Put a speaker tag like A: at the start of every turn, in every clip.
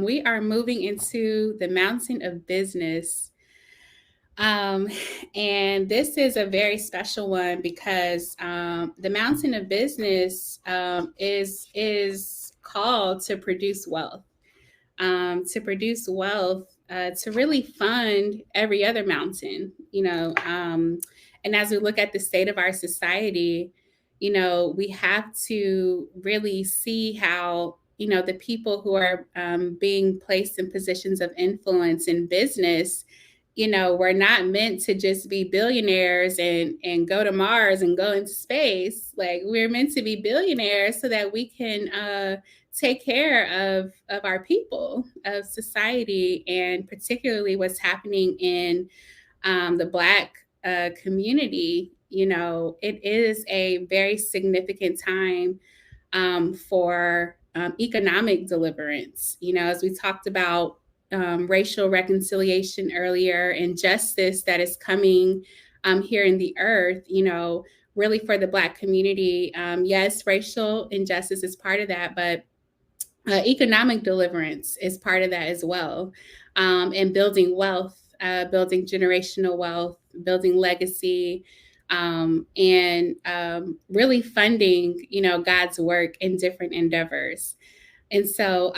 A: We are moving into the mountain of business. Um, and this is a very special one because the mountain of business is called to produce wealth, to really fund every other mountain, and as we look at the state of our society, we have to really see how, the people who are being placed in positions of influence in business, we're not meant to just be billionaires and go to Mars and go into space. Like, we're meant to be billionaires so that we can take care of our people, of society, and particularly what's happening in the Black community. It is a very significant time for economic deliverance. As we talked about racial reconciliation earlier and justice that is coming here in the earth, really for the Black community. Yes, racial injustice is part of that, but economic deliverance is part of that as well. And building wealth, building generational wealth, building legacy, and really funding, God's work in different endeavors. And so,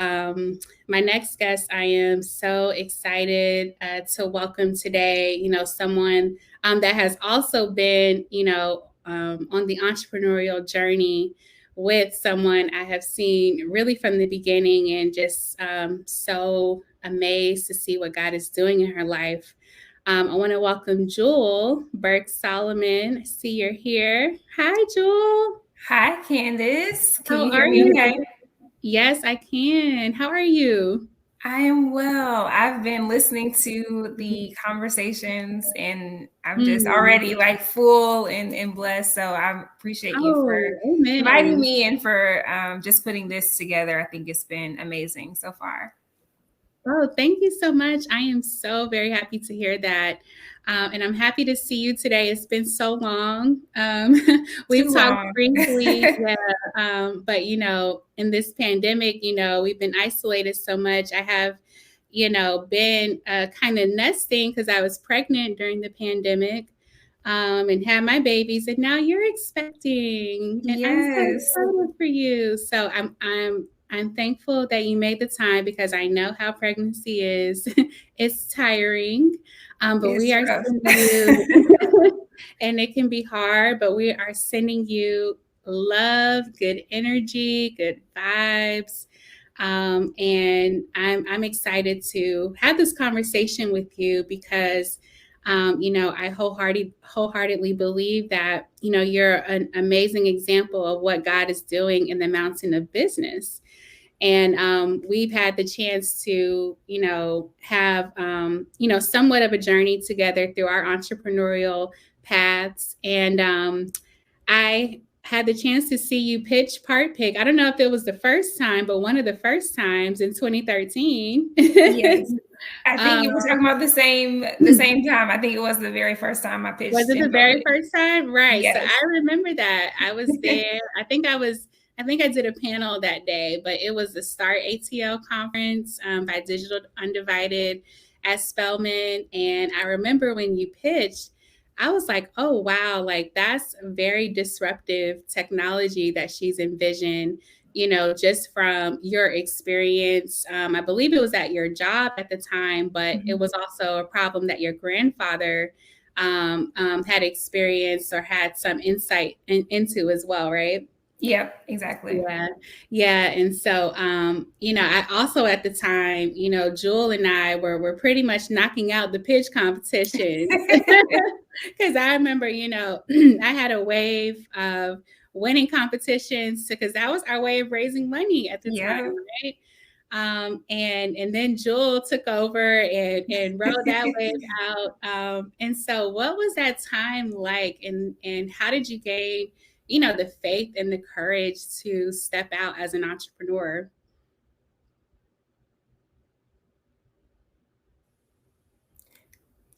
A: my next guest, I am so excited to welcome today, someone that has also been, on the entrepreneurial journey with someone I have seen really from the beginning, and just so amazed to see what God is doing in her life. I want to welcome Jewel Burks Solomon. I see you're here. Hi, Jewel.
B: Hi, Candace. Can
A: How
B: you hear
A: are
B: me
A: you?
B: okay?
A: Yes, I can. How are you?
B: I am well. I've been listening to the conversations and I'm just
A: Mm.
B: already like full and blessed. So I appreciate you for
A: Oh,
B: inviting
A: amen.
B: me and for just putting this together. I think it's been amazing so far.
A: Oh, thank you so much. I am so very happy to hear that. And I'm happy to see you today. It's been so long.
B: Too
A: We've talked
B: long.
A: briefly, yeah. But, in this pandemic, we've been isolated so much. I have, been kind of nesting because I was pregnant during the pandemic, and had my babies. And now you're expecting. And I'm so
B: Yes.
A: excited for you. So I'm thankful that you made the time because I know how pregnancy is. It's tiring, but we
B: It's
A: are
B: rough.
A: sending you, and it can be hard, but we are sending you love, good energy, good vibes. And I'm excited to have this conversation with you because I wholeheartedly believe that, you're an amazing example of what God is doing in the mountain of business. And we've had the chance to, have, somewhat of a journey together through our entrepreneurial paths. And I had the chance to see you pitch Part Pick. I don't know if it was the first time, but one of the first times in 2013.
B: Yes. I think you were
A: um,
B: talking about the same time. I think it was the very first time I
A: Was
B: pitched
A: it
B: in
A: the very
B: public.
A: first time? Right. So
B: Yes.
A: I remember that. I was there. I think I did a panel that day, but it was the Start ATL conference by Digital Undivided at Spelman. And I remember when you pitched, I was like, oh, wow, like that's very disruptive technology that she's envisioned, just from your experience. I believe it was at your job at the time, but it was also a problem that your grandfather had experienced or had some insight into as well, right?
B: Yep, exactly.
A: Yeah. Yeah. And so, I also at the time, Jewel and I were pretty much knocking out the pitch competitions. Because I remember, I had a wave of winning competitions because that was our way of raising money at the time,
B: Yeah.
A: right? And then Jewel took over and rode that wave out. And so, what was that time like, and how did you gain, the faith and the courage to step out as an entrepreneur?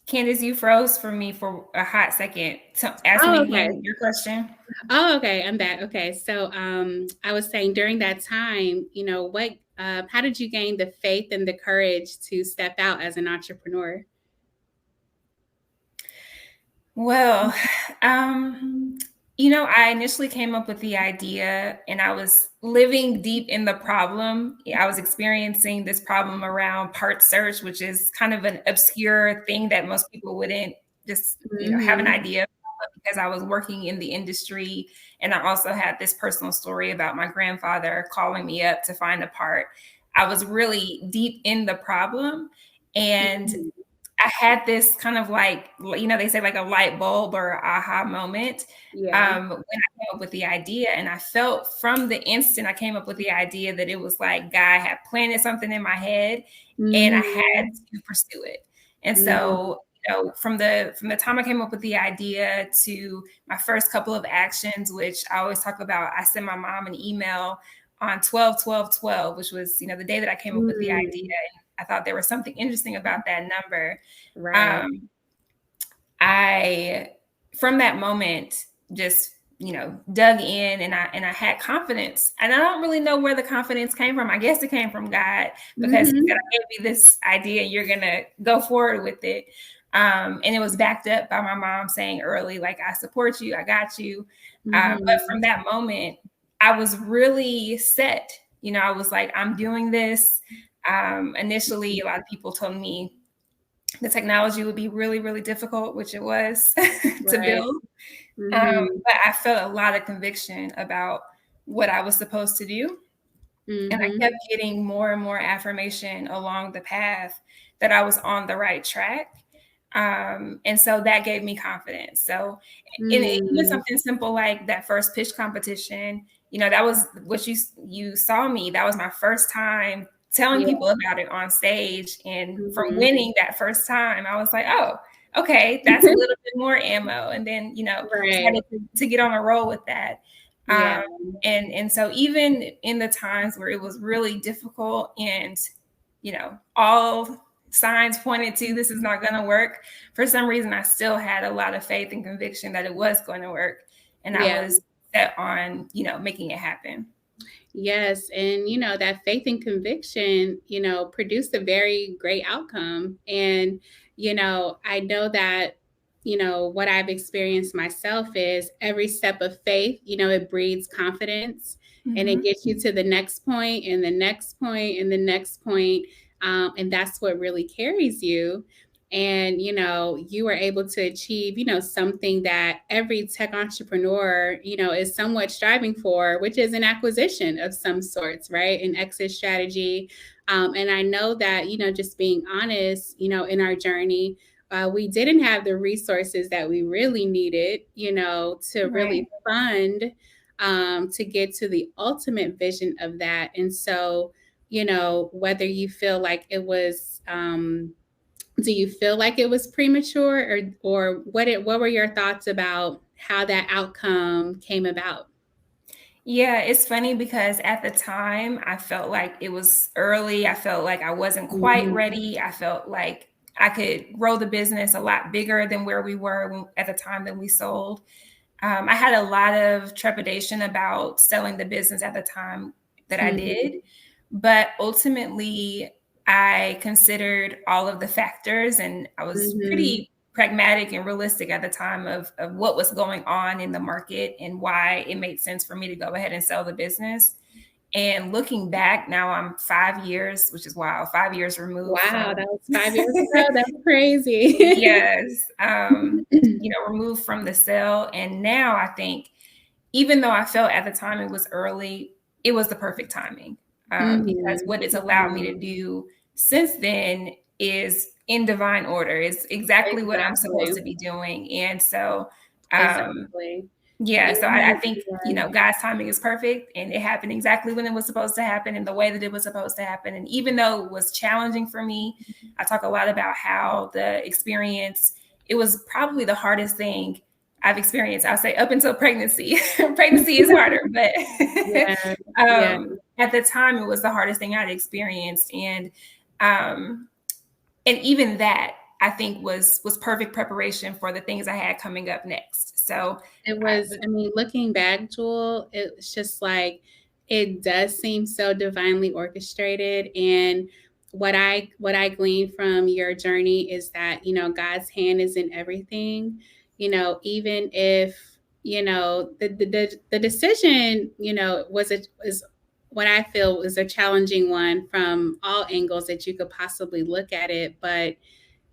B: Candace, you froze for me for a hot second. Ask
A: Oh,
B: me
A: okay.
B: again your question.
A: Oh, okay. I'm back. Okay. So, I was saying during that time, How did you gain the faith and the courage to step out as an entrepreneur?
B: Well, I initially came up with the idea and I was living deep in the problem. I was experiencing this problem around part search, which is kind of an obscure thing that most people wouldn't just, have an idea of, because I was working in the industry. And I also had this personal story about my grandfather calling me up to find a part. I was really deep in the problem. And
A: Mhm.
B: I had this kind of like, they say like a light bulb or aha moment
A: Yeah.
B: when I came up with the idea. And I felt from the instant I came up with the idea that it was like God had planted something in my head and I had
A: Mhm.
B: to pursue it. And
A: Mhm.
B: so, from the time I came up with the idea to my first couple of actions, which I always talk about, I sent my mom an email on 12/12/12, which was, the day that I came up with the idea.
A: Mm.
B: I thought there was something interesting about that number.
A: Right.
B: Um, I, from that moment, just dug in, and I had confidence, and I don't really know where the confidence came from. I guess it came from God, because He said,
A: Mhm.
B: "I gave you this idea, and you're gonna go forward with it." And it was backed up by my mom saying early, like, "I support you, I got you." But from
A: Mhm.
B: that moment, I was really set. I was like, "I'm doing this." Initially, a lot of people told me the technology would be really, really difficult, which it was to
A: Right.
B: build.
A: Mhm.
B: But I felt a lot of conviction about what I was supposed to do. And I
A: Mhm.
B: kept getting more and more affirmation along the path that I was on the right track. And so that gave me confidence. So, in even
A: Mm.
B: something simple like that first pitch competition, that was what you saw me. That was my first time telling
A: Yeah.
B: people about it on stage. And from
A: Mhm.
B: winning that first time, I was like, oh, okay, that's a little bit more ammo. And then,
A: Right.
B: started to get on a roll with that.
A: Yeah.
B: Um, and so even in the times where it was really difficult and, all signs pointed to this is not going to work, for some reason I still had a lot of faith and conviction that it was going to work. And I
A: Yeah.
B: was set on, making it happen.
A: Yes. And, that faith and conviction, produced a very great outcome. And, I know that, what I've experienced myself is every step of faith, it breeds confidence and it
B: Mm-hmm.
A: gets you to the next point and the next point and the next point. And that's what really carries you. And you were able to achieve something that every tech entrepreneur is somewhat striving for, which is an acquisition of some sorts, right? An exit strategy. And I know that just being honest, in our journey, we didn't have the resources that we really needed to really
B: Right.
A: fund, to get to the ultimate vision of that. And so whether you feel like it was do you feel like it was premature, or what were your thoughts about how that outcome came about?
B: Yeah, it's funny because at the time I felt like it was early. I felt like I wasn't quite
A: Mhm.
B: ready. I felt like I could grow the business a lot bigger than where we were at the time that we sold. I had a lot of trepidation about selling the business at the time that I
A: Mhm.
B: did, but ultimately, I considered all of the factors, and I was
A: Mhm.
B: pretty pragmatic and realistic at the time of what was going on in the market and why it made sense for me to go ahead and sell the business. And looking back, now I'm 5 years, which is wild, 5 years removed
A: Wow,
B: from
A: that was 5 years ago? That's crazy.
B: yes, removed from the sale. And now I think, even though I felt at the time it was early, it was the perfect timing, because
A: Mhm.
B: what it's allowed me
A: Mhm.
B: to do since then is in divine order. It's exactly what I'm supposed
A: Exactly.
B: to be doing. And so, um,
A: Exactly.
B: yeah, so I
A: And
B: think,
A: yeah.
B: God's timing is perfect, and it happened exactly when it was supposed to happen and the way that it was supposed to happen. And even though it was challenging for me, I talk a lot about how the experience, it was probably the hardest thing I've experienced. I'll say up until pregnancy. Pregnancy is harder, but
A: Yeah. Yeah.
B: at the time it was the hardest thing I'd experienced. Um, and even that I think was perfect preparation for the things I had coming up next. So,
A: It
B: uh,
A: was, I mean, looking back, Jewel, it's just like it does seem so divinely orchestrated. And what I glean from your journey is that, God's hand is in everything. Even if, the decision, is what I feel is a challenging one from all angles that you could possibly look at it. But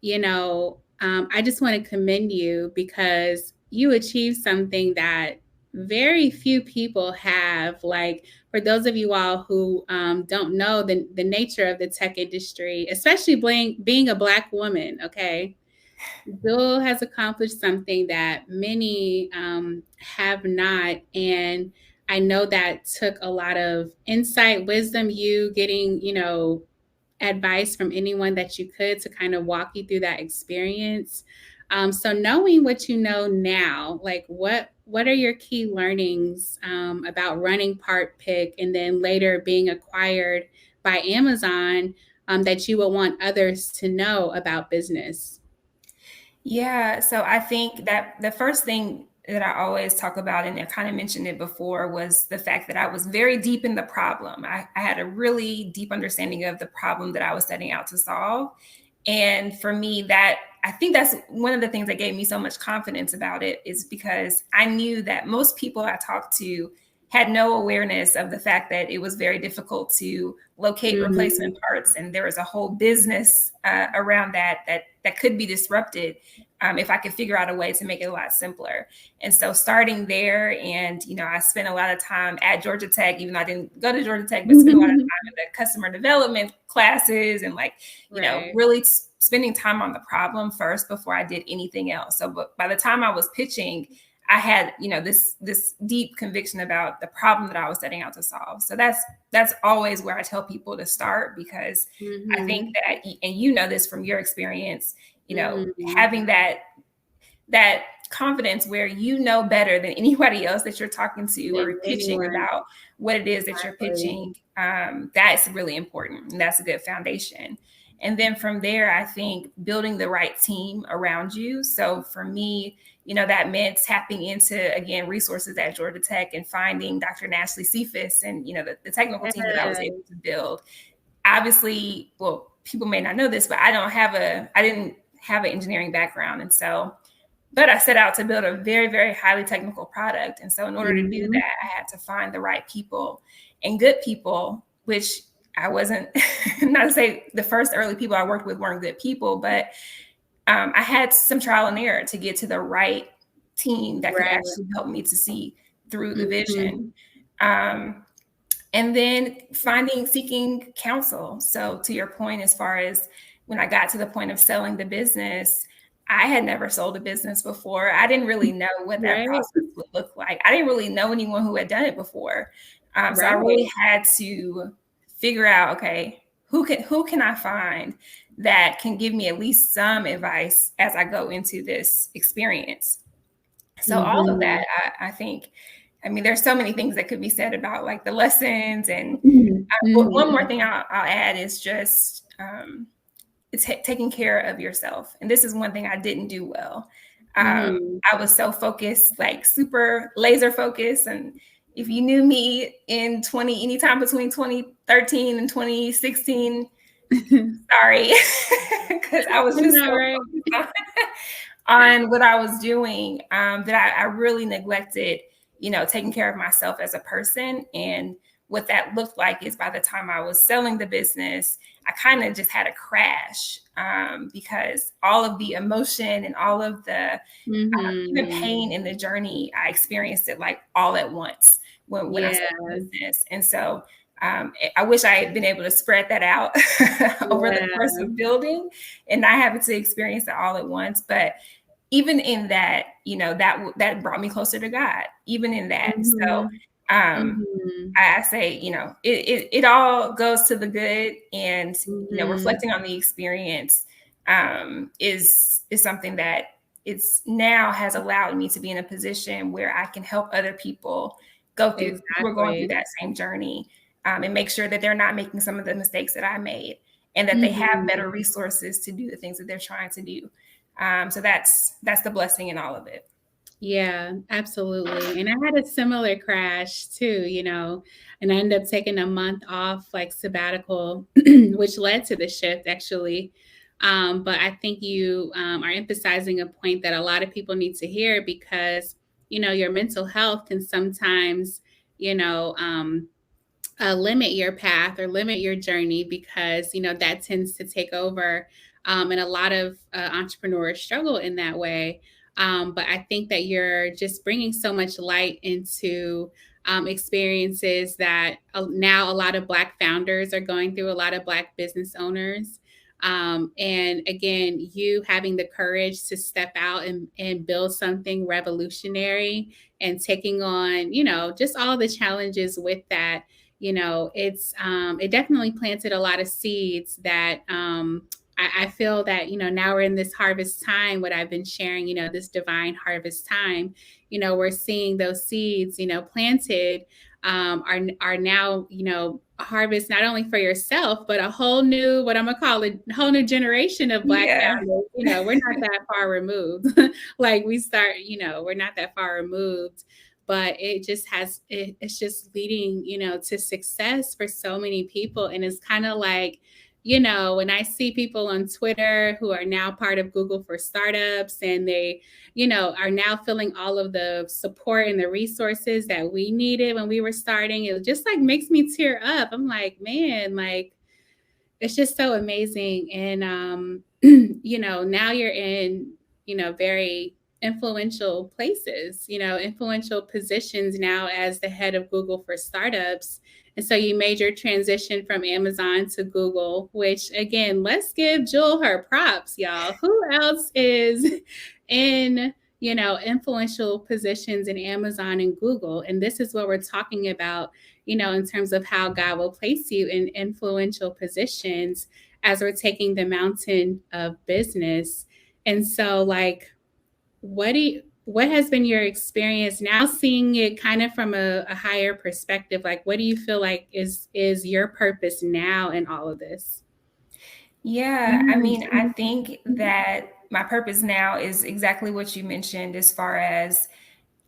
A: I just want to commend you because you achieved something that very few people have. Like, for those of you all who don't know the nature of the tech industry, especially being a Black woman, okay, Bill has accomplished something that many have not. And I know that took a lot of insight, wisdom, you getting, advice from anyone that you could to kind of walk you through that experience. So knowing what you know now, like what are your key learnings about running Part Pick and then later being acquired by Amazon that you would want others to know about business?
B: Yeah, so I think that the first thing that I always talk about, and I kind of mentioned it before, was the fact that I was very deep in the problem. I had a really deep understanding of the problem that I was setting out to solve. And for me, that I think that's one of the things that gave me so much confidence about it, is because I knew that most people I talked to had no awareness of the fact that it was very difficult to locate replacement parts, and there was a whole business around that could be disrupted if I could figure out a way to make it a lot simpler. And so starting there, and I spent a lot of time at Georgia Tech, even though I didn't go to Georgia Tech, but spent a lot of time in the customer development classes, and really spending time on the problem first before I did anything else. So but by the time I was pitching, I had, this deep conviction about the problem that I was setting out to solve. So that's always where I tell people to start, because I think that, and this from your experience, having that confidence where better than anybody else that you're talking to or pitching about what it is that you're pitching, that's really important. And that's a good foundation. And then from there, I think building the right team around you. So for me, that meant tapping into, again, resources at Georgia Tech and finding Dr. Nashley Cephas and, the technical team that I was able to build. Obviously, well, people may not know this, but I didn't have an engineering background. And so, but I set out to build a very, very highly technical product. And so in order to do that, I had to find the right people and good people, which I wasn't, not to say the first early people I worked with weren't good people, but I had some trial and error to get to the right team that could actually help me to see through the vision. And then seeking counsel. So to your point, as far as when I got to the point of selling the business, I had never sold a business before. I didn't really know what that process would look like. I didn't really know anyone who had done it before. So I really had to figure out, okay, who can I find that can give me at least some advice as I go into this experience. So all of that, I think, there's so many things that could be said about like the lessons. And one more thing I'll add is just taking care of yourself. And this is one thing I didn't do well. I was so focused, like super laser focused. And if you knew me anytime between 2013 and 2016, sorry, because I was just so focused on what I was doing, that I really neglected, taking care of myself as a person. And what that looked like is by the time I was selling the business, I kind of just had a crash, because all of the emotion and all of the even pain in the journey, I experienced it like all at once when I started the business. And so I wish I had been able to spread that out over the course of building and not having to experience it all at once. But even in that, that brought me closer to God, even in that. So I say, it all goes to the good, and, reflecting on the experience is something that it's now has allowed me to be in a position where I can help other people go through, who are going through that same journey, and make sure that they're not making some of the mistakes that I made, and that they have better resources to do the things that they're trying to do. So that's the blessing in all of it.
A: Yeah, absolutely. And I had a similar crash too, and I ended up taking a month off, like sabbatical, which led to the shift actually. But I think you are emphasizing a point that a lot of people need to hear because, your mental health can sometimes, you know, um, limit your path or limit your journey because that tends to take over, and a lot of entrepreneurs struggle in that way. But I think that you're just bringing so much light into experiences that now a lot of Black founders are going through, a lot of Black business owners. And again, you having the courage to step out and build something revolutionary and taking on, just all the challenges with that. It definitely planted a lot of seeds that I feel that now we're in this harvest time. What I've been sharing, this divine harvest time, we're seeing those seeds, planted, are now harvest not only for yourself but a whole new, what I'm gonna call a whole new generation of Black
B: Yeah.
A: founders. We're not that far removed. Like we start, we're not that far removed, but it's just leading to success for so many people. And it's kind of like, when I see people on Twitter who are now part of Google for Startups, and they are now feeling all of the support and the resources that we needed when we were starting, it just like makes me tear up. I'm like, man, like it's just so amazing. And now you're in very influential places, influential positions now as the head of Google for Startups. And so you made your transition from Amazon to Google, which again, let's give Jewel her props, y'all. Who else is in influential positions in Amazon and Google? And this is what we're talking about, in terms of how God will place you in influential positions as we're taking the mountain of business. And so, like, what has been your experience now seeing it kind of from a higher perspective? Like, what do you feel like is your purpose now in all of this?
B: Yeah, I mean, I think that my purpose now is exactly what you mentioned as far as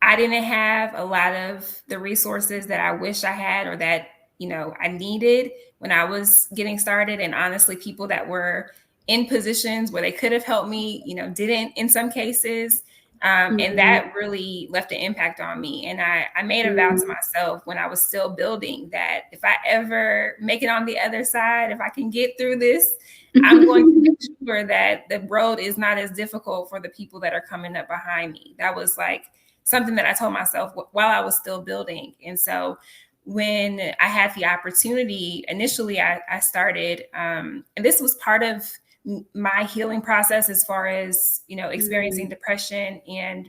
B: I didn't have a lot of the resources that I wish I had or that, I needed when I was getting started. And honestly, people that were in positions where they could have helped me, didn't in some cases. And
A: Mhm.
B: that really left an impact on me. And I made a vow to myself when I was still building that if I ever make it on the other side, if I can get through this, I'm going to make sure that the road is not as difficult for the people that are coming up behind me. That was like something that I told myself while I was still building. And so when I had the opportunity, initially I started, and this was part of my healing process as far as, experiencing depression and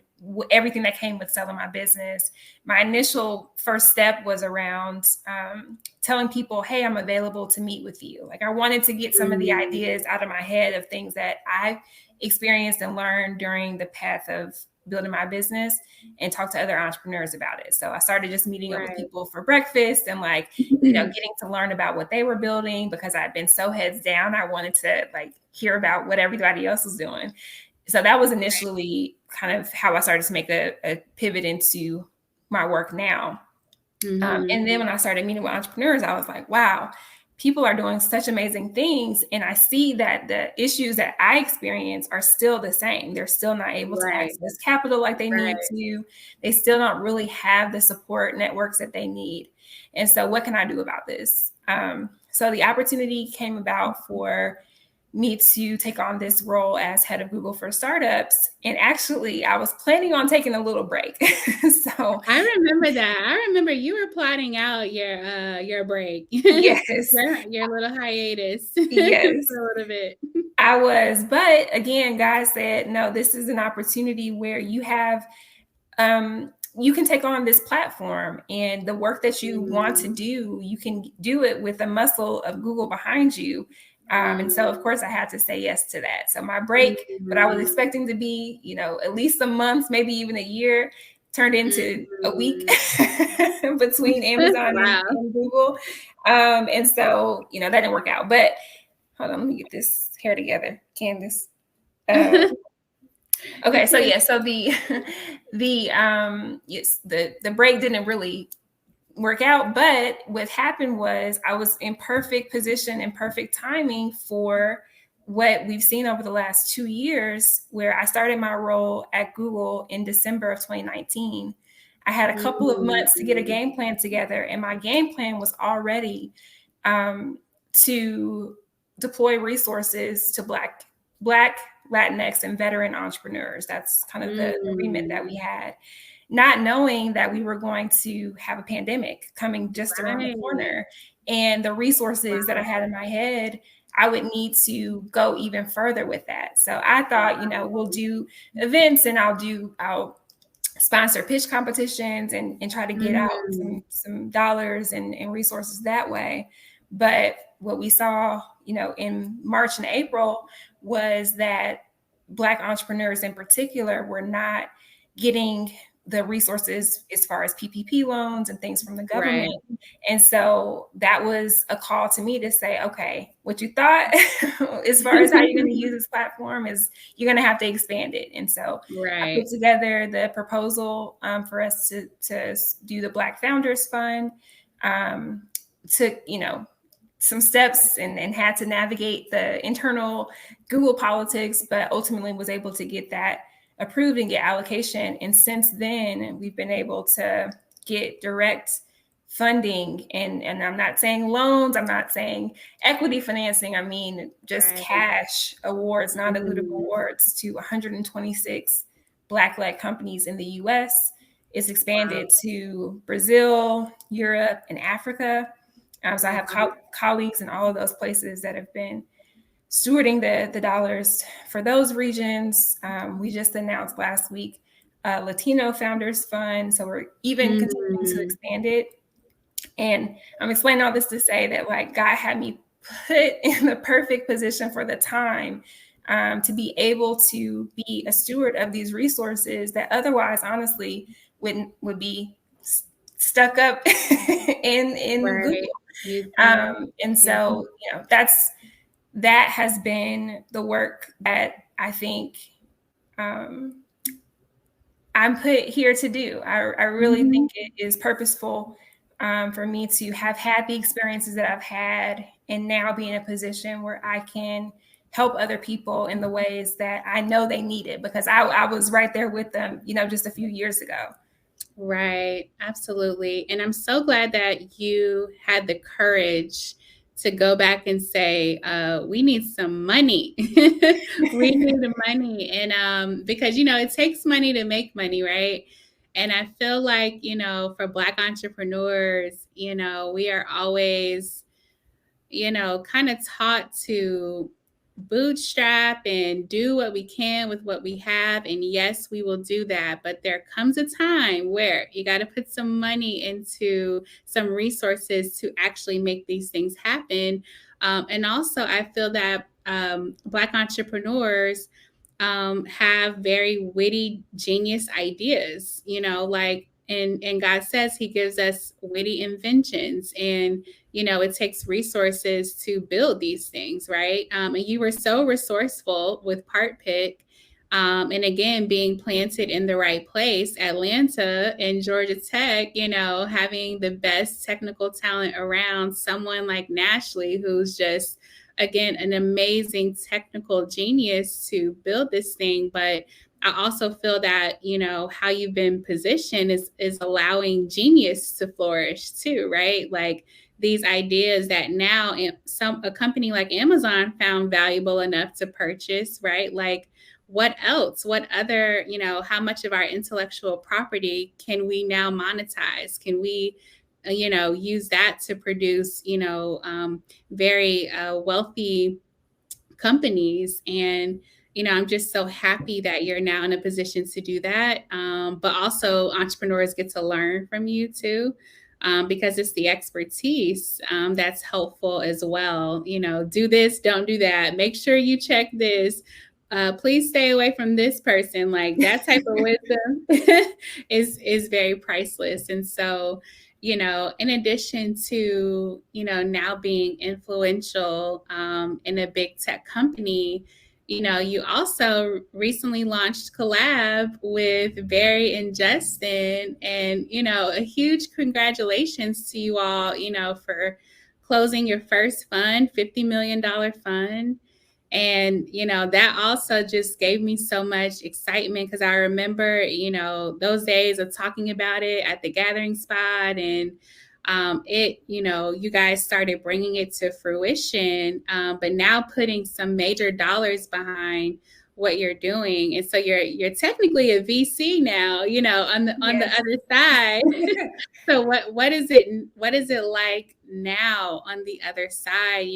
B: everything that came with selling my business. My initial first step was around telling people, hey, I'm available to meet with you. Like I wanted to get some of the ideas out of my head of things that I experienced and learned during the path of building my business and talk to other entrepreneurs about it. So I started just meeting up with people for breakfast and like, getting to learn about what they were building because I'd been so heads down. I wanted to like hear about what everybody else was doing. So that was initially kind of how I started to make a pivot into my work now. And then when I started meeting with entrepreneurs, I was like, wow, people are doing such amazing things. And I see that the issues that I experience are still the same. They're still not able to access capital like they need to. They still don't really have the support networks that they need. And so what can I do about this? So the opportunity came about for me to take on this role as head of Google for Startups. And actually, I was planning on taking a little break. So
A: I remember that. I remember you were plotting out your break.
B: yes,
A: your little hiatus
B: yes,
A: for a little bit.
B: I was. But again, God said, no, this is an opportunity where you have you can take on this platform and the work that you want to do, you can do it with the muscle of Google behind you. And so, of course, I had to say yes to that. So my break, what I was expecting to be, at least a month, maybe even a year, turned into a week between Amazon
A: Wow.
B: and Google. And so, that didn't work out. But hold on, let me get this hair together, Candace. Okay, so yeah, so the yes, the break didn't really work out, but what happened was I was in perfect position and perfect timing for what we've seen over the last 2 years, where I started my role at Google in December of 2019. I had a couple of months to get a
A: Mm,
B: game plan together, and my game plan was already um, to deploy resources to Black, Latinx, and veteran entrepreneurs. That's kind of the remit
A: mm,
B: that we had, not knowing that we were going to have a pandemic coming just around the
A: right.
B: corner. And the resources that I
A: Wow.
B: had in my head, I would need to go even further with that. So I thought, we'll do events, and I'll sponsor pitch competitions, and try to get out
A: Mm,
B: some dollars and resources that way. But what we saw, in March and April, was that Black entrepreneurs in particular were not getting the resources as far as PPP loans and things from the
A: right.
B: government. And so that was a call to me to say, okay, what you thought as far as how you're going to use this platform is you're going to have to expand it. And so I put
A: Right.
B: together the proposal for us to do the Black Founders Fund. Took, some steps, and had to navigate the internal Google politics, but ultimately was able to get that approved and get allocation. And since then, we've been able to get direct funding. And I'm not saying loans, I'm not saying equity financing. I mean, just
A: Right.
B: cash awards, non-dilutive
A: Mm,
B: awards to 126 Black-led companies in the US. It's
A: wow.
B: expanded to Brazil, Europe, and Africa. So I have
A: Wow.
B: colleagues in all of those places that have been stewarding the dollars for those regions. We just announced last week a Latino Founders Fund, so we're even continuing to
A: Mm,
B: expand it. And I'm explaining all this to say that, like, God had me put in the perfect position for the time, to be able to be a steward of these resources that otherwise, honestly, would be stuck up in
A: right.
B: Google.
A: You, yeah.
B: And
A: Yeah.
B: so, that has been the work that I think um, I'm put here to do. I really
A: Mhm.
B: think it is purposeful, for me to have had the experiences that I've had, and now be in a position where I can help other people in the ways that I know they need it, because I was right there with them, just a few years ago.
A: Right, absolutely. And I'm so glad that you had the courage to go back and say, we need some money. We need the money. And because, it takes money to make money, right? And I feel like, for Black entrepreneurs, we are always kind of taught to bootstrap and do what we can with what we have. And yes, we will do that. But there comes a time where you got to put some money into some resources to actually make these things happen. And also, I feel that Black entrepreneurs have very witty, genius ideas, like, and God says He gives us witty inventions, and it takes resources to build these things, right? And you were so resourceful with Part Pick. And again, being planted in the right place, Atlanta and Georgia Tech, having the best technical talent around, someone like Nashley, who's just, again, an amazing technical genius to build this thing. But I also feel that, how you've been positioned is allowing genius to flourish too, right? Like, these ideas that now a company like Amazon found valuable enough to purchase, right? Like, what else? What other, how much of our intellectual property can we now monetize? Can we, use that to produce, very wealthy companies? And I'm just so happy that you're now in a position to do that. But also, entrepreneurs get to learn from you too, because it's the expertise that's helpful as well. Do this, don't do that. Make sure you check this. Please stay away from this person. Like, that type of wisdom is very priceless. And so, in addition to, now being influential in a big tech company, you also recently launched Collab with Barry and Justin. And, a huge congratulations to you all, for closing your first fund, $50 million fund. And, that also just gave me so much excitement because I remember, those days of talking about it at the gathering spot, and you guys started bringing it to fruition, but now putting some major dollars behind what you're doing. And so you're technically a VC now, on the
B: Yes.
A: other side. So what is it like now on the other side,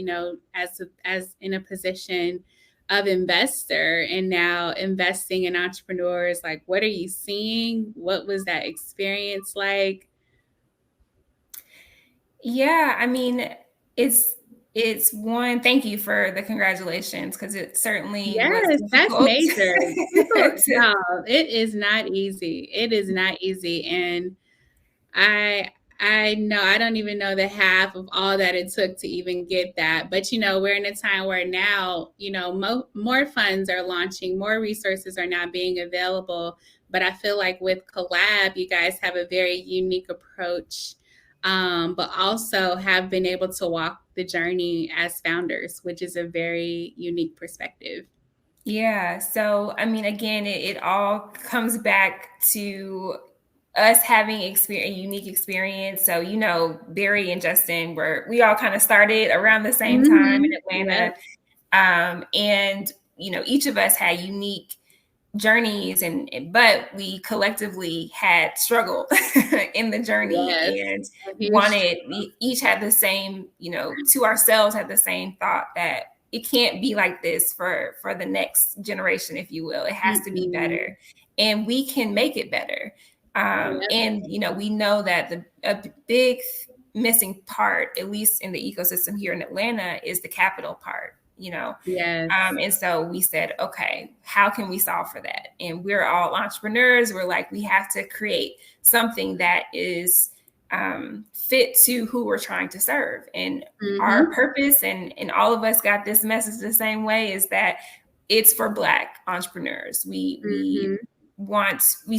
A: as in a position of investor and now investing in entrepreneurs? Like, what are you seeing? What was that experience like?
B: Yeah, I mean, it's one, thank you for the congratulations, because it certainly was
A: Yes, that's
B: difficult.
A: major. People, no, it is not easy. It is not easy. And I I know I don't even know the half of all that it took to even get that. But we're in a time where now, more funds are launching, more resources are now being available. But I feel like with Collab, you guys have a very unique approach, but also have been able to walk the journey as founders, which is a very unique perspective.
B: Yeah. So, I mean, again, it all comes back to us having a unique experience. So, Barry and Justin we all kind of started around the same time in Atlanta.
A: Yep.
B: And, each of us had unique journeys, but we collectively had struggled in the
A: Yes.
B: journey, and
A: Huge.
B: we each had the same, to ourselves had the same thought that it can't be like this for the next generation, if you will. It has to be better, and we can make it better.
A: Yep.
B: And we know that a big missing part, at least in the ecosystem here in Atlanta, is the capital part.
A: Yes.
B: And so we said, okay, how can we solve for that? And we're all entrepreneurs. We're like, we have to create something that is fit to who we're trying to serve. And our purpose, and all of us got this message the same way, is that it's for Black entrepreneurs. We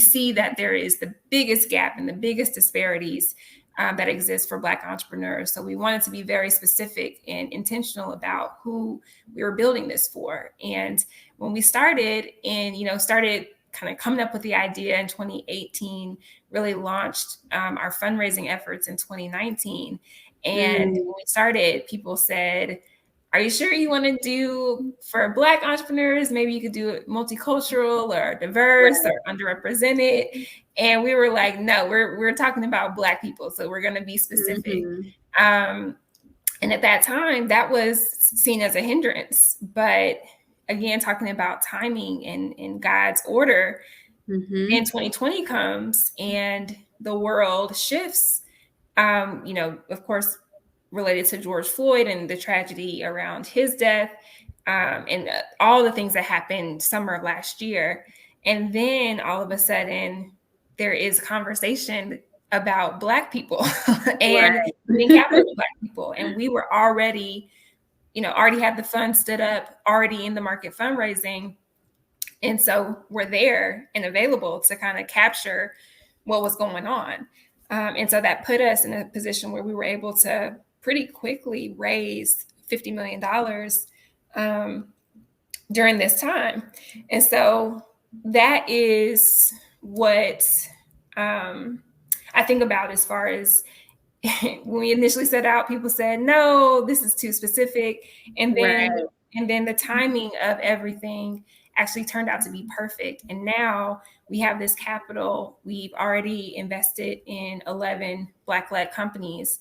B: see that there is the biggest gap and the biggest disparities that exists for Black entrepreneurs. So we wanted to be very specific and intentional about who we were building this for. And when we started started kind of coming up with the idea in 2018, really launched our fundraising efforts in 2019. And when we started, people said, are you sure you want to do for Black entrepreneurs? Maybe you could do it multicultural or diverse or underrepresented. And we were like, no, we're talking about Black people. So we're going to be specific. And at that time, that was seen as a hindrance. But again, talking about timing and God's order, and 2020 comes and the world shifts, of course, related to George Floyd and the tragedy around his death, and all the things that happened summer of last year. And then all of a sudden, there is conversation about Black people and getting capital to Black people. And we were already had the fund stood up, already in the market fundraising. And so we're there and available to kind of capture what was going on. And so that put us in a position where we were able to pretty quickly raise $50 million during this time. And so that is what I think about as far as when we initially set out, people said, no, this is too specific. And then the timing of everything actually turned out to be perfect. And now we have this capital. We've already invested in 11 Black-led companies,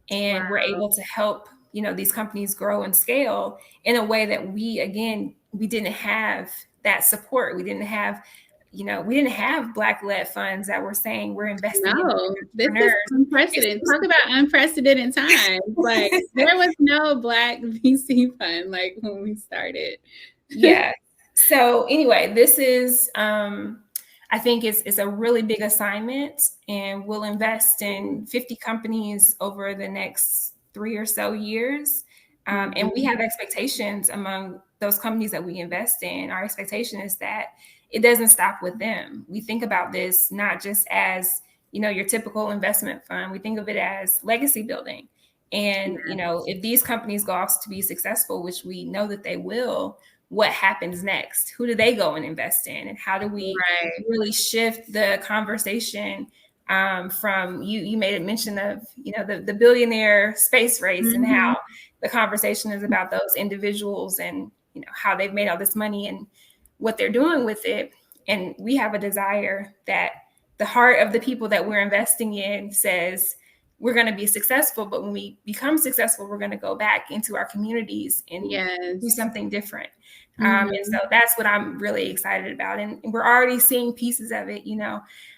B: and we're able to help, these companies grow and scale in a way that we didn't have that support. We didn't have Black-led funds that were saying we're investing in
A: this is unprecedented. Talk about unprecedented times. Like, there was no Black VC fund like when we started.
B: Yeah. So anyway, this is, I think it's a really big assignment, and we'll invest in 50 companies over the next 3 or so years. And we have expectations among those companies that we invest in. Our expectation is that it doesn't stop with them. We think about this not just as, your typical investment fund. We think of it as legacy building. And, if these companies go off to be successful, which we know that they will, what happens next? Who do they go and invest in? And how do we really shift the conversation from you made a mention of, the billionaire space race and how the conversation is about those individuals and, how they've made all this money and what they're doing with it. And we have a desire that the heart of the people that we're investing in says, we're going to be successful, but when we become successful, we're going to go back into our communities and do something different. And so that's what I'm really excited about. And we're already seeing pieces of it.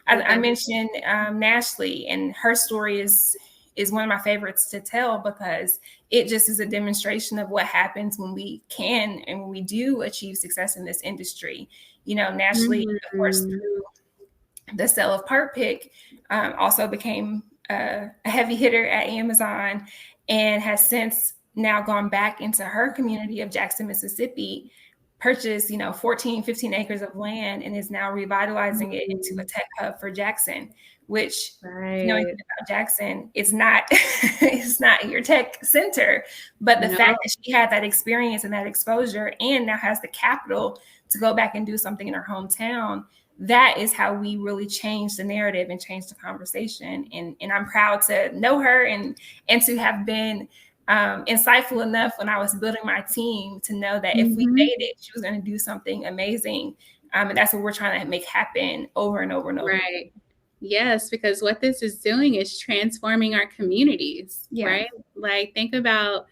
B: I mentioned Nashley, and her story is one of my favorites to tell because it just is a demonstration of what happens when we can and when we do achieve success in this industry. Nashley, of course, through the sale of Part Pick, also became a heavy hitter at Amazon and has since now gone back into her community of Jackson, Mississippi, purchased, 14, 15 acres of land and is now revitalizing it into a tech hub for Jackson, which knowing about Jackson, it's not your tech center, but the fact that she had that experience and that exposure and now has the capital to go back and do something in her hometown, that is how we really change the narrative and change the conversation. And I'm proud to know her and to have been insightful enough when I was building my team to know that if we made it, she was going to do something amazing. And that's what we're trying to make happen over and over and over.
A: Right. Yes, because what this is doing is transforming our communities, right? Like think about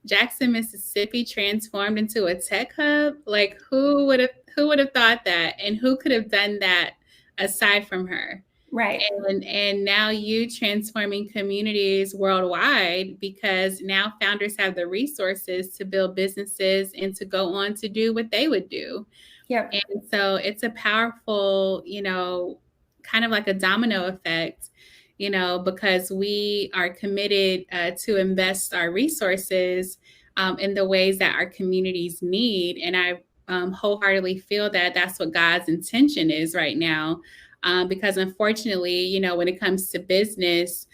A: Jackson, Mississippi transformed into a tech hub. Like who would have thought that? And who could have done that aside from her?
B: Right.
A: And now you transforming communities worldwide because now founders have the resources to build businesses and to go on to do what they would do.
B: Yep.
A: And so it's a powerful, kind of like a domino effect, because we are committed to invest our resources in the ways that our communities need. And I wholeheartedly feel that that's what God's intention is right now. Because unfortunately, when it comes to business,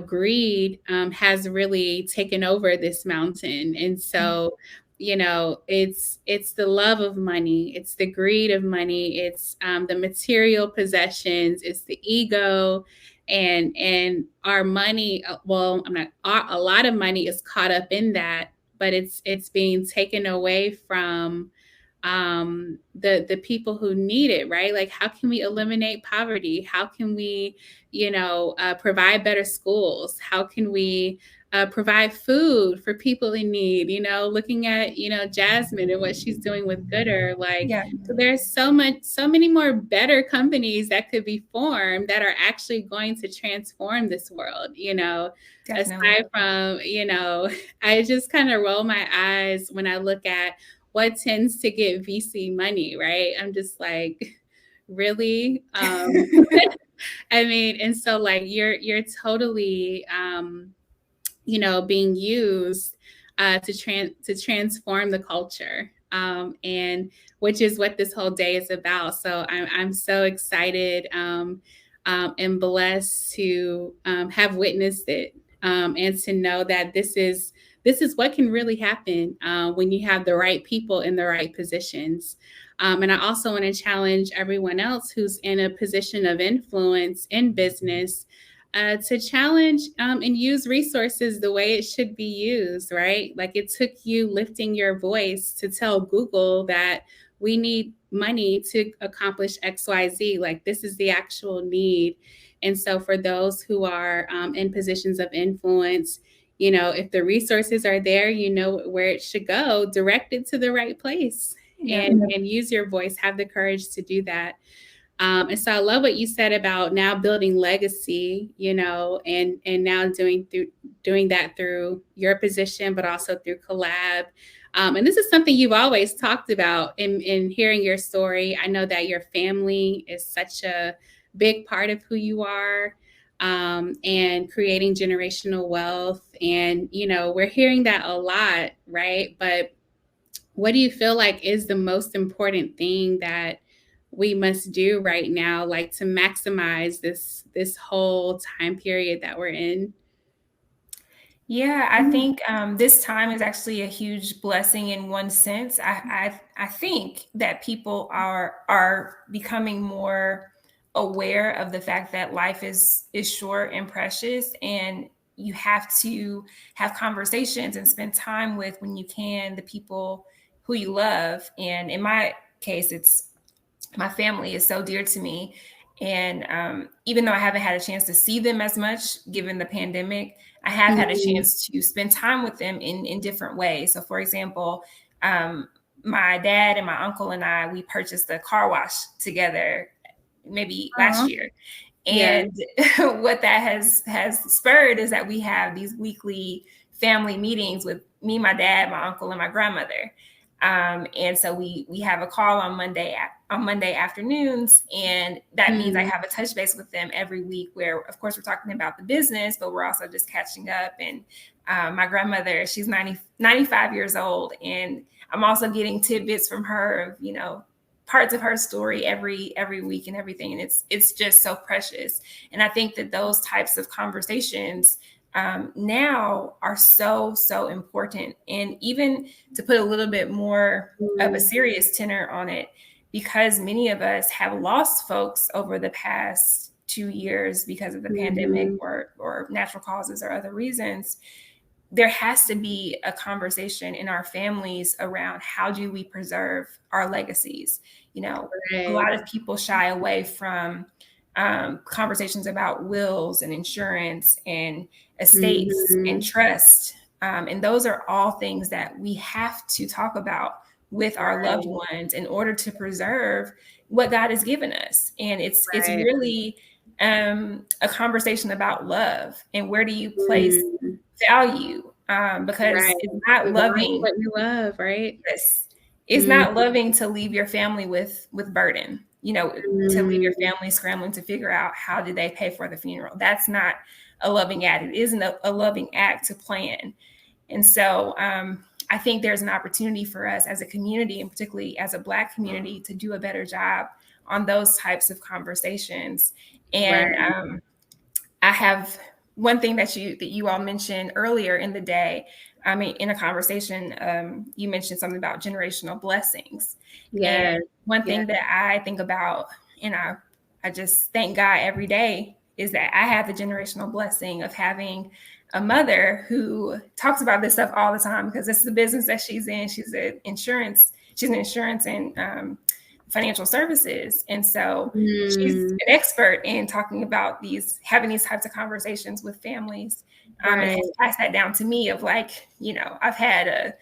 A: greed has really taken over this mountain. And so, it's the love of money, it's the greed of money, it's the material possessions, it's the ego, and our money. Well, a lot of money is caught up in that, but it's being taken away from the people who need it, right? Like, how can we eliminate poverty? How can we, provide better schools? How can we provide food for people in need? Looking at, Jasmine and what she's doing with Gooder, so there's so many more better companies that could be formed that are actually going to transform this world,
B: Definitely.
A: aside from, I just kind of roll my eyes when I look at what tends to get VC money, right? I'm just like, really? I mean, and so like you're totally, being used to transform the culture, and which is what this whole day is about. So I'm so excited and blessed to have witnessed it, and to know that this is what can really happen when you have the right people in the right positions. And I also want to challenge everyone else who's in a position of influence in business to challenge and use resources the way it should be used, right? Like it took you lifting your voice to tell Google that we need money to accomplish XYZ. Like this is the actual need. And so for those who are in positions of influence, if the resources are there, where it should go, direct it to the right place and use your voice, have the courage to do that. And so I love what you said about now building legacy, and now doing that through your position, but also through Collab. And this is something you've always talked about in hearing your story. I know that your family is such a big part of who you are. and creating generational wealth. And, we're hearing that a lot, right? But what do you feel like is the most important thing that we must do right now, like to maximize this whole time period that we're in?
B: Yeah, I think this time is actually a huge blessing in one sense. I think that people are becoming more aware of the fact that life is short and precious, and you have to have conversations and spend time with, when you can, the people who you love. And in my case, it's my family is so dear to me. And even though I haven't had a chance to see them as much given the pandemic, I have had a
A: Mhm.
B: chance to spend time with them in different ways. So, for example, my dad and my uncle and I, we purchased a car wash together maybe last
A: Aw.
B: year.
A: Yeah.
B: And what that has spurred is that we have these weekly family meetings with me, my dad, my uncle, and my grandmother. And so we have a call on Monday afternoons, and that means I
A: Mm.
B: have a touch base with them every week. Where, of course, we're talking about the business, but we're also just catching up. And my grandmother, she's 95 years old, and I'm also getting tidbits from her of parts of her story every week and everything. And it's just so precious. And I think that those types of conversations now are so important. And even to put a little bit more of a
A: Mm.
B: serious tenor on it, because many of us have lost folks over the past 2 years because of the pandemic
A: Mhm.
B: or natural causes or other reasons, there has to be a conversation in our families around how do we preserve our legacies. A
A: Right.
B: lot of people shy away from conversations about wills and insurance and estates and
A: Mhm.
B: trust. And those are all things that we have to talk about with our loved
A: Right.
B: ones in order to preserve what God has given us. And it's
A: Right.
B: really a conversation about love and where do you place
A: Mm.
B: value, because
A: Right.
B: it's not
A: Value
B: loving.
A: what you love, right?
B: Yes, it's
A: Mm.
B: not loving to leave your family with burden, to leave your
A: Mm.
B: family scrambling to figure out how did they pay for the funeral. That's not a loving act. It isn't a loving act to plan. And so I think there's an opportunity for us as a community, and particularly as a Black community, to do a better job on those types of conversations. And
A: Right.
B: I have one thing that you all mentioned earlier in the day. I mean, in a conversation, you mentioned something about generational blessings. And
A: Yes.
B: one
A: Yes.
B: thing that I think about, and I just thank God every day, is that I have the generational blessing of having a mother who talks about this stuff all the time because it's the business that she's in. She's an insurance and financial services. And so she's
A: Mm.
B: an expert in talking about having these types of conversations with families, and
A: Right.
B: has passed that down to me of like, I've had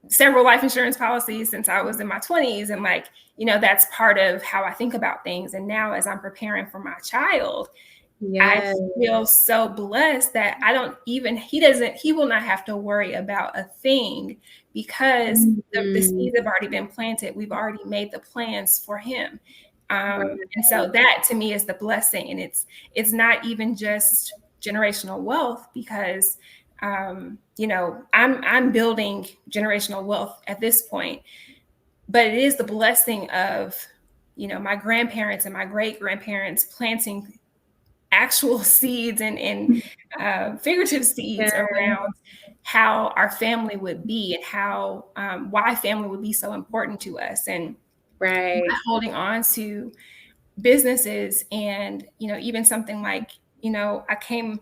B: several life insurance policies since I was in my 20s. And like, that's part of how I think about things. And now as I'm preparing for my child, I
A: Yes.
B: feel so blessed that he will not have to worry about a thing because the
A: Mhm.
B: seeds have already been planted. We've already made the plans for him. And so
A: Right.
B: that to me is the blessing. And it's not even just generational wealth because, I'm building generational wealth at this point, but it is the blessing of, my grandparents and my great grandparents planting actual seeds and figurative seeds
A: Yeah.
B: around how our family would be and how why family would be so important to us, and by
A: Right.
B: holding on to businesses. And even something like, I came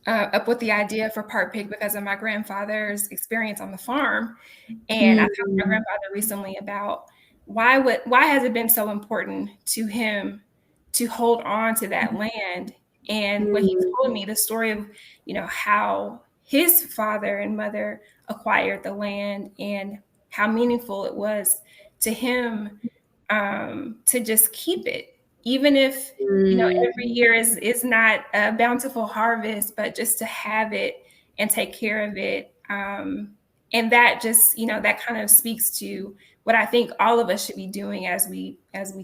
B: up with the idea for Park Pig because of my grandfather's experience on the farm. And I talked to my
A: Mm.
B: grandfather recently about why has it been so important to him to hold on to that land. And when he
A: Mm.
B: told me the story of, how his father and mother acquired the land and how meaningful it was to him, to just keep it, even if
A: Mm.
B: every year is not a bountiful harvest, but just to have it and take care of it. And that just, that kind of speaks to what I think all of us should be doing as we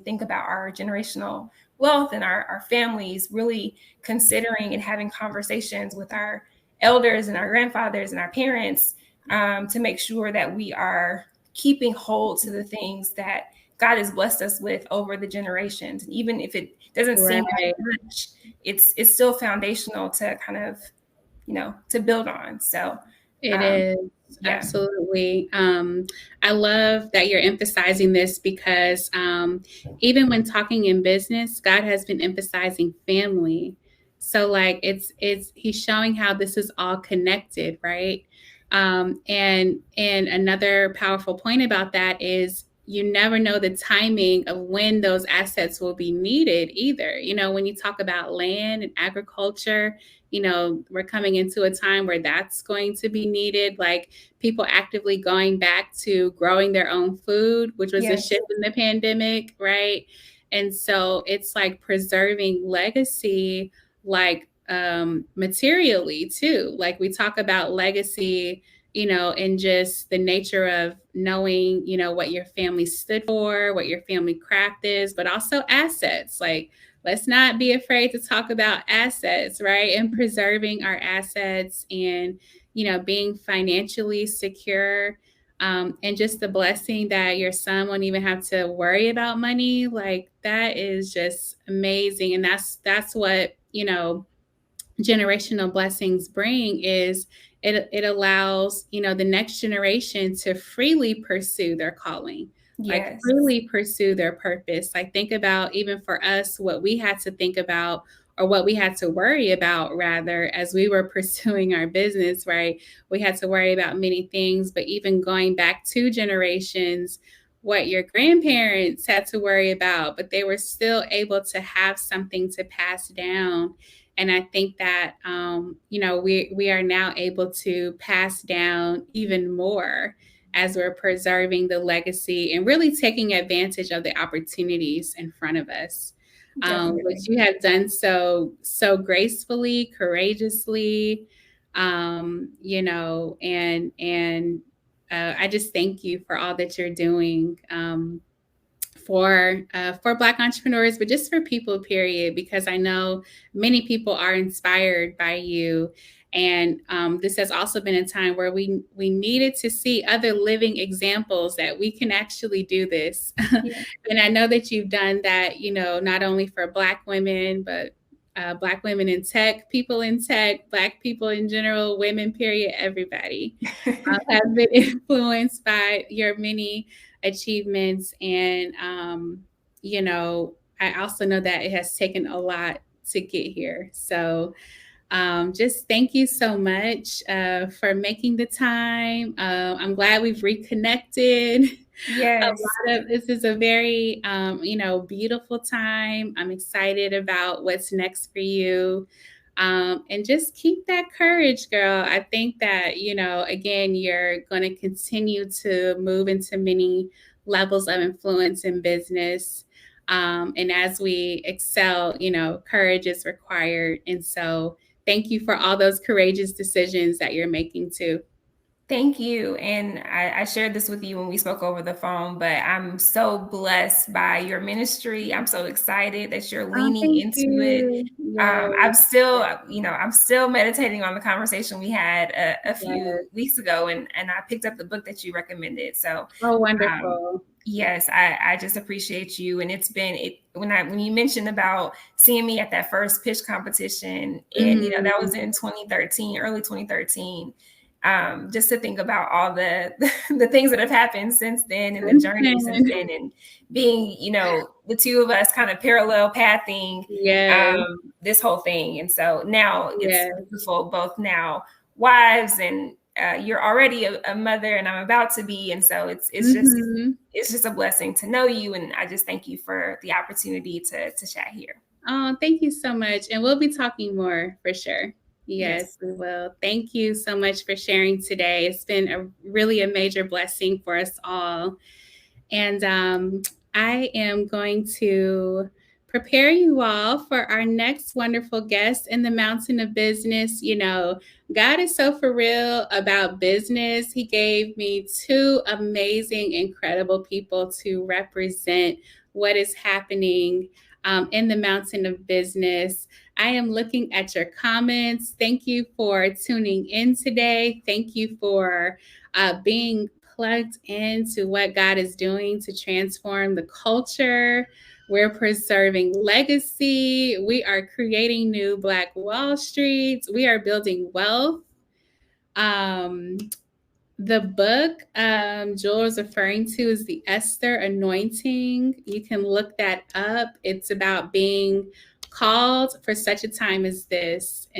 B: think about our generational wealth and our families, really considering and having conversations with our elders and our grandfathers and our parents, to make sure that we are keeping hold to the things that God has blessed us with over the generations. And even if it doesn't seem like
A: Right.
B: much, it's still foundational to kind of, to build on. So,
A: It
B: um,
A: is
B: yeah,
A: absolutely. I love that you're emphasizing this because even when talking in business, God has been emphasizing family. So like it's he's showing how this is all connected, right? And another powerful point about that is you never know the timing of when those assets will be needed either. You know, when you talk about land and agriculture, you know, we're coming into a time where that's going to be needed, like people actively going back to growing their own food, which was a
B: yes,
A: shift in the pandemic, right? And so it's like preserving legacy, like materially too. Like we talk about legacy, you know, and just the nature of knowing, you know, what your family stood for, what your family craft is, but also assets. Like let's not be afraid to talk about assets, right? And preserving our assets and, you know, being financially secure. And just the blessing that your son won't even have to worry about money, like that is just amazing. And that's what, you know, generational blessings bring is it allows, you know, the next generation to freely pursue their calling, like
B: yes,
A: freely pursue their purpose. Like think about even for us what we had to think about or what we had to worry about rather as we were pursuing our business, right? We had to worry about many things, but even going back 2 generations, what your grandparents had to worry about, but they were still able to have something to pass down. And I think that you know, we are now able to pass down even more as we're preserving the legacy and really taking advantage of the opportunities in front of us,
B: definitely.
A: which you have done so gracefully, courageously, you know, and I just thank you for all that you're doing. For Black entrepreneurs, but just for people, period, because I know many people are inspired by you. And this has also been a time where we needed to see other living examples that we can actually do this.
B: Yeah.
A: And I know that you've done that, you know, not only for Black women, but Black women in tech, people in tech, Black people in general, women, period, everybody have been influenced by your many achievements. And, you know, I also know that it has taken a lot to get here. So just thank you so much for making the time. I'm glad we've reconnected. A
B: Yes.
A: lot of this is a very, you know, beautiful time. I'm excited about what's next for you. And just keep that courage, girl. I think that, you know, again, you're going to continue to move into many levels of influence in business. And as we excel, you know, courage is required. And so thank you for all those courageous decisions that you're making too.
B: Thank you. And I shared this with you when we spoke over the phone, but I'm so blessed by your ministry. I'm so excited that you're
A: Oh,
B: leaning
A: thank
B: into it.
A: you. Yes,
B: I'm still meditating on the conversation we had a
A: yes.
B: few weeks ago, and I picked up the book that you recommended. So,
A: Oh,
B: um,
A: wonderful.
B: yes, I just appreciate you. And it's been when you mentioned about seeing me at that first pitch competition, and that
A: Mhm.
B: was in 2013, early 2013. Just to think about all the the things that have happened since then and the journey since
A: Mhm.
B: then, and being, the two of us kind of parallel pathing
A: Yes,
B: this whole thing. And so now it's
A: yes.
B: beautiful, both now wives, and you're already a mother, and I'm about to be. And so
A: Mhm.
B: it's just a blessing to know you. And I just thank you for the opportunity to chat here.
A: Oh, thank you so much. And we'll be talking more for sure. Yes,
B: Yes.
A: we will. Thank you so much for sharing today. It's been a really a major blessing for us all. And I am going to prepare you all for our next wonderful guest in the mountain of business. You know, God is so for real about business. He gave me 2 amazing, incredible people to represent what is happening in the mountain of business. I am looking at your comments. Thank you for tuning in today. Thank you for being plugged into what God is doing to transform the culture. We're preserving legacy. We are creating new Black Wall Streets. We are building wealth. The book Joel is referring to is the Esther Anointing. You can look that up. It's about being called for such a time as this.